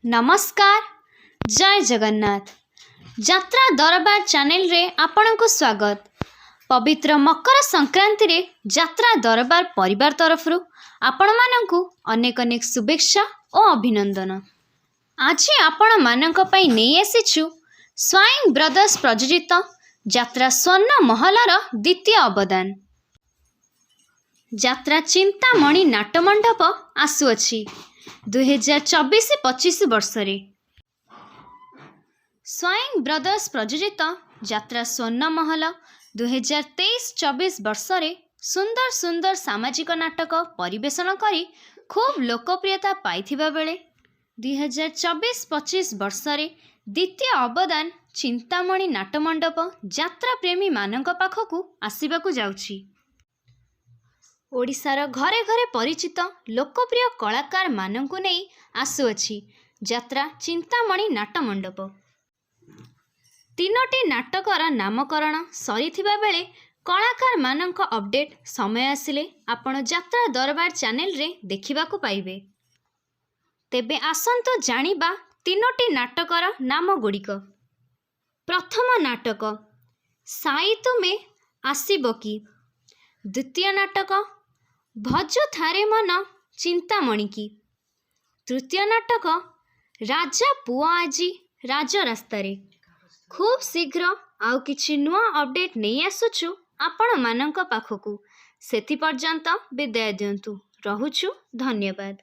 नमस्कार जय जगन्नाथ यात्रा दरबार चैनल रे आपनको स्वागत। पवित्र मकर संक्रांति रे यात्रा दरबार परिवार तरफ आपण मानकु अनेक अनेक शुभेच्छा और अभिनंदन। आज आपण मानक पई नहीं आसीछु स्वाइन ब्रदर्स प्रयोजित यात्रा स्वर्ण महलार द्वितीय अवदान। यात्रा चिंतामणि नाट्यमंडप आसुअछि 2024-25 वर्षरे। स्वाइन ब्रदर्स प्रयोजित यात्रा स्वर्ण महल 2023-24 वर्षरे सुंदर सुंदर सामाजिक नाटक परिवेषण करी खूब लोकप्रियता पाइथिबा बेले 2024-25 वर्षरे द्वितीय अवदान चिंतामणि नाट्यमंडप यात्रा प्रेमी मानक पाखकु आसिबाकु जाउछि। ओडिशार घरे घरे परिचित लोकप्रिय कलाकार मानंकु नहीं आसुअछि यात्रा चिंतामणि नाट्यमंडप। तीनोटी नाटकर नामकरण सरीथिबा बेले कलाकार मानंक अपडेट समय आसिले आपण यात्रा दरबार चैनल रे देखिबाकु पाइबे। तेबे आसंतु जानिबा तीनोटी नाटकर नाम गुड़िक। प्रथम नाटक साई तुमे आसीबो की। द्वितीय नाटक भजु थारे मन चिंतामणि की। तृतीय नाटक राजा पुआ आजी राज रास्तारे। खूब शीघ्र आउ किछि नुआ अपडेट नहीं आसुछु आपण मानंक पाखकु। सेति पर्यंत विदाय दियंतु। रहुछु धन्यवाद।